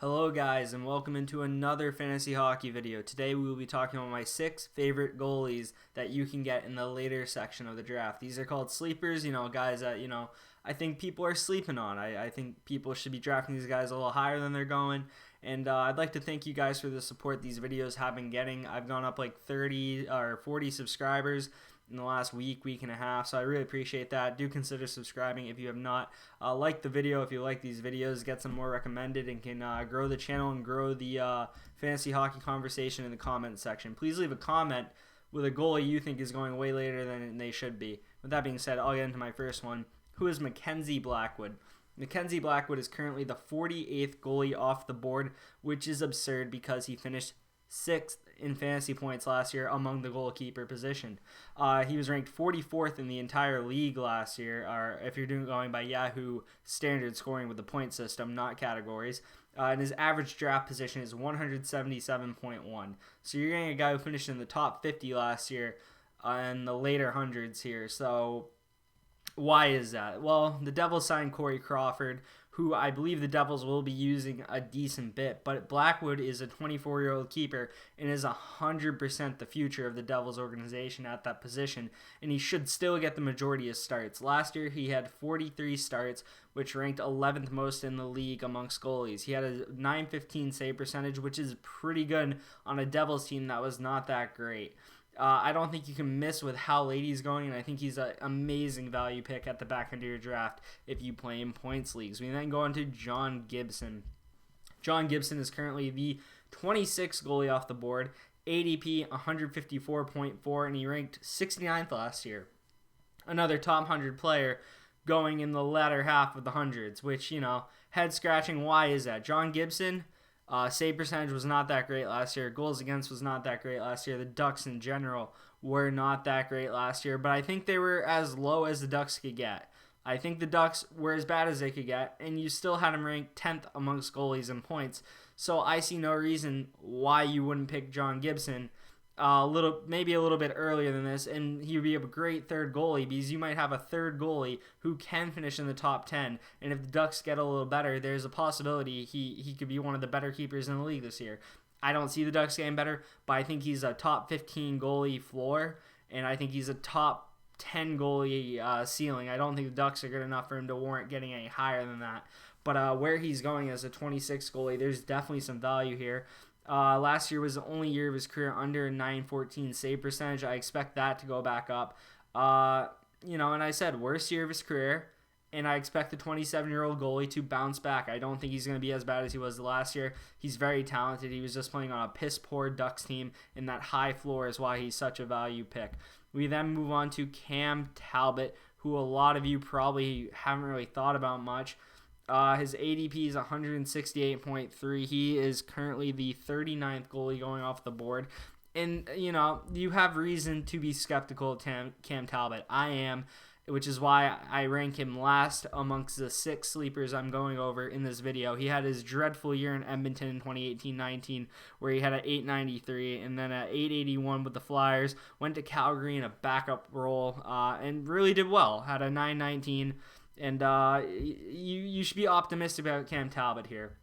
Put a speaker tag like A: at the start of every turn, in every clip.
A: Hello guys and welcome into another fantasy hockey video. Today we will be talking about my 6 favorite goalies that you can get in the later section of the draft. These are called sleepers, guys that, I think people are sleeping on. I think people should be drafting these guys a little higher than they're going. And I'd like to thank you guys for the support these videos have been getting. I've gone up like 30 or 40 subscribers in the last week and a half, so I really appreciate that. Do consider subscribing if you have not. Like the video if you like these videos, get some more recommended, and can grow the channel and grow the fantasy hockey conversation in the comment section. Please leave a comment with a goalie you think is going way later than they should be. With that being said, I'll get into my first one, who is Mackenzie Blackwood. Mackenzie Blackwood is currently the 48th goalie off the board, which is absurd because he finished 6th in fantasy points last year among the goalkeeper position. He was ranked 44th in the entire league last year, or if you're going by Yahoo standard scoring with the point system, not categories. And his average draft position is 177.1. So you're getting a guy who finished in the top 50 last year in the later hundreds here. So why is that? Well, the Devils signed Corey Crawford, who I believe the Devils will be using a decent bit, but Blackwood is a 24-year-old keeper and is 100% the future of the Devils organization at that position, and he should still get the majority of starts. Last year, he had 43 starts, which ranked 11th most in the league amongst goalies. He had a .915 save percentage, which is pretty good on a Devils team that was not that great. I don't think you can miss with how late he's going, and I think he's an amazing value pick at the back end of your draft if you play in points leagues. We then go on to John Gibson. John Gibson is currently the 26th goalie off the board, ADP 154.4, and he ranked 69th last year. Another top 100 player going in the latter half of the hundreds, which, head scratching. Why is that? John Gibson, save percentage was not that great last year. Goals against was not that great last year. The Ducks in general were not that great last year, but I think they were as low as the Ducks could get. I think the Ducks were as bad as they could get, and you still had them ranked 10th amongst goalies in points. So I see no reason why you wouldn't pick John Gibson maybe a little bit earlier than this, and he would be a great third goalie because you might have a third goalie who can finish in the top 10, and if the Ducks get a little better, there's a possibility he could be one of the better keepers in the league this year. I don't see the Ducks getting better, but I think he's a top 15 goalie floor, and I think he's a top 10 goalie ceiling. I don't think the Ducks are good enough for him to warrant getting any higher than that, but where he's going as a 26 goalie, there's definitely some value here. Last year was the only year of his career under a .914 save percentage. I expect that to go back up. And I said worst year of his career, and I expect the 27-year-old goalie to bounce back. I don't think he's going to be as bad as he was last year. He's very talented. He was just playing on a piss-poor Ducks team, and that high floor is why he's such a value pick. We then move on to Cam Talbot, who a lot of you probably haven't really thought about much. His ADP is 168.3. He is currently the 39th goalie going off the board. And, you have reason to be skeptical of Cam Talbot. I am, which is why I rank him last amongst the 6 sleepers I'm going over in this video. He had his dreadful year in Edmonton in 2018-19 where he had an .893 and then an .881 with the Flyers. Went to Calgary in a backup role and really did well. Had a .919. And you should be optimistic about Cam Talbot here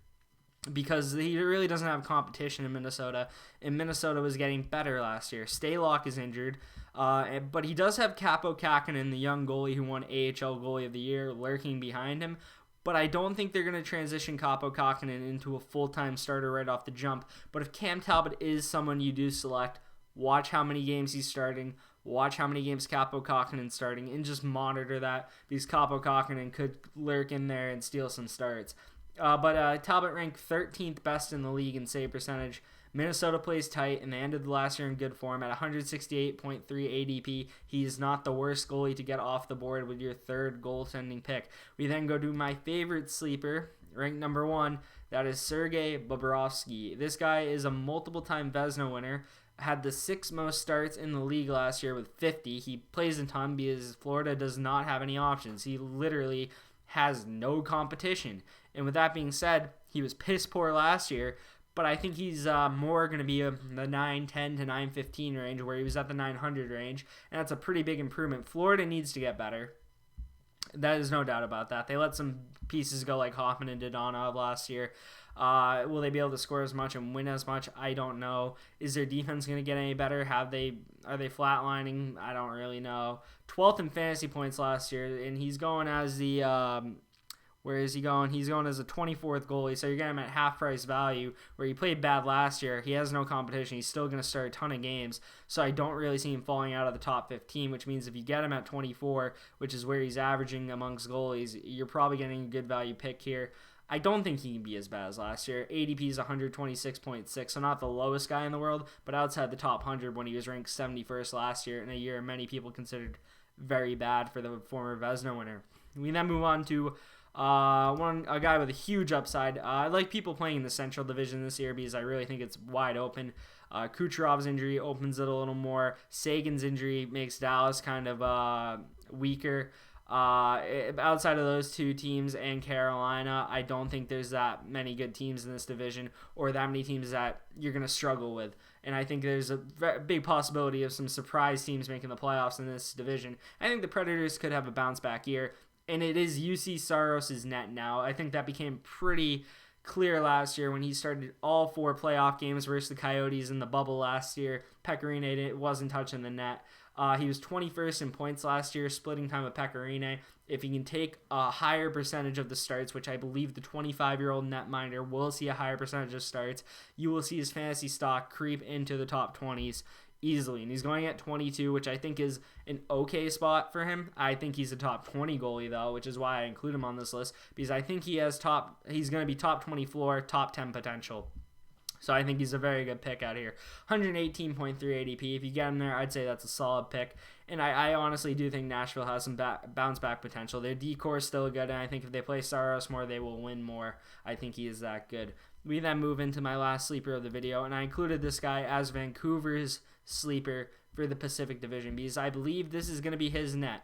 A: because he really doesn't have competition in Minnesota, and Minnesota was getting better last year. Stalock is injured, but he does have Kaapo Kähkönen, the young goalie who won AHL Goalie of the Year, lurking behind him. But I don't think they're going to transition Kaapo Kähkönen into a full-time starter right off the jump. But if Cam Talbot is someone you do select, watch how many games he's starting. Watch how many games Kaapo Kähkönen's starting, and just monitor that because Kaapo Kähkönen could lurk in there and steal some starts. But Talbot ranked 13th best in the league in save percentage. Minnesota plays tight, and they ended the last year in good form at 168.3 ADP. He is not the worst goalie to get off the board with your third goaltending pick. We then go to my favorite sleeper, ranked number 1. That is Sergei Bobrovsky. This guy is a multiple-time Vezina winner. Had the 6th most starts in the league last year with 50. He plays a ton because Florida does not have any options. He literally has no competition. And with that being said, he was piss poor last year, but I think he's more going to be in the 910 to 915 range where he was at the 900 range, and that's a pretty big improvement. Florida needs to get better. That is no doubt about that. They let some pieces go like Hoffman and Dodonov last year. Will they be able to score as much and win as much? I don't know. Is their defense going to get any better? Are they flatlining? I don't really know. 12th in fantasy points last year, and he's going as the where is he going? He's going as a 24th goalie, so you're getting him at half price value, where he played bad last year. He has no competition. He's still going to start a ton of games, so I don't really see him falling out of the top 15, which means if you get him at 24, which is where he's averaging amongst goalies, you're probably getting a good value pick here. I don't think he can be as bad as last year. ADP is 126.6, so not the lowest guy in the world, but outside the top 100 when he was ranked 71st last year, in a year many people considered very bad for the former Vezina winner. We then move on to a guy with a huge upside. I like people playing in the Central Division this year because I really think it's wide open. Kucherov's injury opens it a little more. Sagan's injury makes Dallas kind of weaker. Outside of those two teams and Carolina, I don't think there's that many good teams in this division or that many teams that you're going to struggle with. And I think there's a big possibility of some surprise teams making the playoffs in this division. I think the Predators could have a bounce back year. And it is UC Saros' net now. I think that became pretty clear last year when he started all 4 playoff games versus the Coyotes in the bubble last year. Pecorine wasn't touching the net. He was 21st in points last year, splitting time with Pecorine. If he can take a higher percentage of the starts, which I believe the 25-year-old netminder will see a higher percentage of starts, you will see his fantasy stock creep into the top 20s easily. And he's going at 22, which I think is an okay spot for him. I think he's a top 20 goalie, though, which is why I include him on this list, because I think he's going to be top 20 floor, top 10 potential. So I think he's a very good pick out here. 118.3 ADP. If you get him there, I'd say that's a solid pick. And I honestly do think Nashville has some bounce back potential. Their decor is still good, and I think if they play Saros more, they will win more. I think he is that good. We then move into my last sleeper of the video, and I included this guy as Vancouver's sleeper for the Pacific Division because I believe this is going to be his net.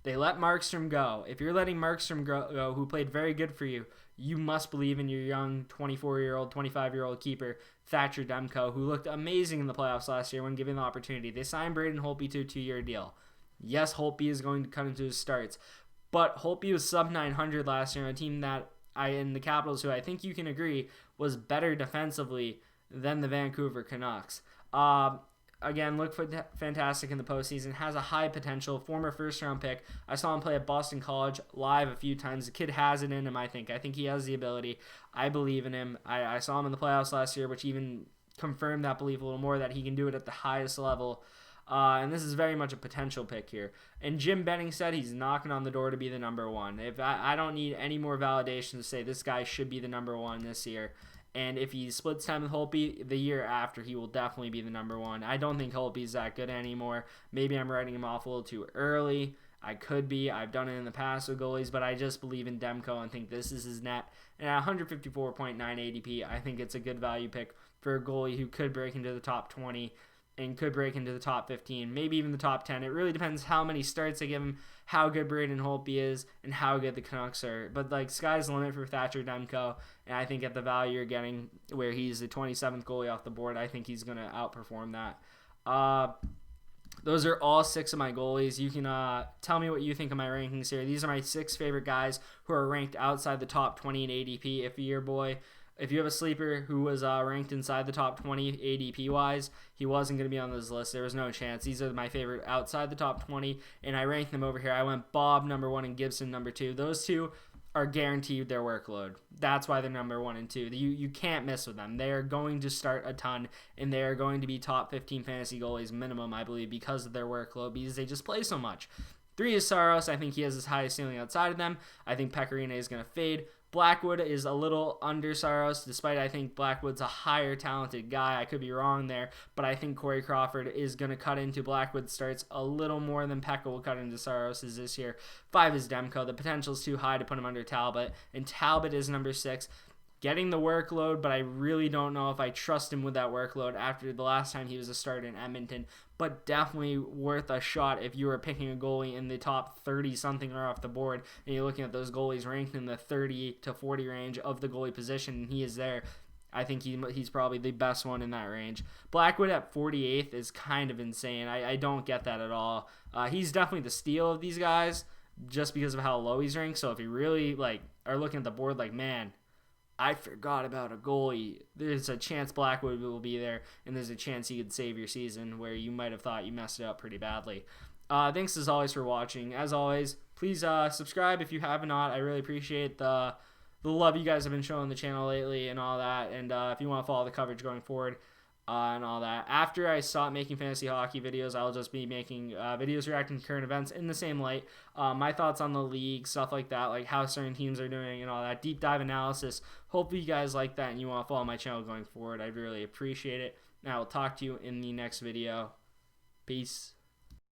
A: They let Markstrom go. If you're letting Markstrom go, who played very good for you, you must believe in your young 24-year-old, 25-year-old keeper, Thatcher Demko, who looked amazing in the playoffs last year when given the opportunity. They signed Braden Holtby to a 2-year deal. Yes, Holtby is going to cut into his starts, but Holtby was sub 900 last year on a team that in the Capitals, who I think you can agree was better defensively than the Vancouver Canucks. Again, looked fantastic in the postseason. Has a high potential. Former first-round pick. I saw him play at Boston College live a few times. The kid has it in him, I think. I think he has the ability. I believe in him. I saw him in the playoffs last year, which even confirmed that belief a little more, that he can do it at the highest level. And this is very much a potential pick here. And Jim Benning said he's knocking on the door to be the number one. If I don't need any more validation to say this guy should be the number one this year. And if he splits time with Holtby, the year after, he will definitely be the number one. I don't think Holtby's that good anymore. Maybe I'm writing him off a little too early. I could be. I've done it in the past with goalies, but I just believe in Demko and think this is his net. And at 154.9 ADP, I think it's a good value pick for a goalie who could break into the top 20 and could break into the top 15, maybe even the top 10. It really depends how many starts they give him, how good Braden Holtby is, and how good the Canucks are. But sky's the limit for Thatcher Demko, and I think at the value you're getting, where he's the 27th goalie off the board, I think he's going to outperform that. Those are all 6 of my goalies. You can tell me what you think of my rankings here. These are my 6 favorite guys who are ranked outside the top 20 in ADP. If you have a sleeper who was ranked inside the top 20 ADP-wise, he wasn't going to be on this list. There was no chance. These are my favorite outside the top 20, and I ranked them over here. I went Bob number 1 and Gibson number 2. Those two are guaranteed their workload. That's why they're number 1 and 2. You can't miss with them. They are going to start a ton, and they are going to be top 15 fantasy goalies minimum, I believe, because of their workload, because they just play so much. 3 is Saros. I think he has his highest ceiling outside of them. I think Pecorine is going to fade. Blackwood is a little under Saros, despite I think Blackwood's a higher talented guy. I could be wrong there, but I think Corey Crawford is going to cut into Blackwood's starts a little more than Pekka will cut into Saros's this year. 5 is Demko. The potential is too high to put him under Talbot, and Talbot is number 6. Getting the workload, but I really don't know if I trust him with that workload after the last time he was a starter in Edmonton, but definitely worth a shot if you were picking a goalie in the top 30-something or off the board, and you're looking at those goalies ranked in the 30 to 40 range of the goalie position, and he is there. I think he's probably the best one in that range. Blackwood at 48th is kind of insane. I don't get that at all. He's definitely the steal of these guys, just because of how low he's ranked. So if you really like are looking at the board like, man, I forgot about a goalie, there's a chance Blackwood will be there, and there's a chance he could save your season where you might have thought you messed it up pretty badly. Thanks as always for watching. As always, please subscribe if you have not. I really appreciate the love you guys have been showing the channel lately and all that. And if you want to follow the coverage going forward and all that. After I stop making fantasy hockey videos, I'll just be making videos reacting to current events in the same light. My thoughts on the league, stuff like that, like how certain teams are doing and all that. Deep dive analysis. Hopefully you guys like that and you want to follow my channel going forward. I'd really appreciate it. And I will talk to you in the next video. Peace.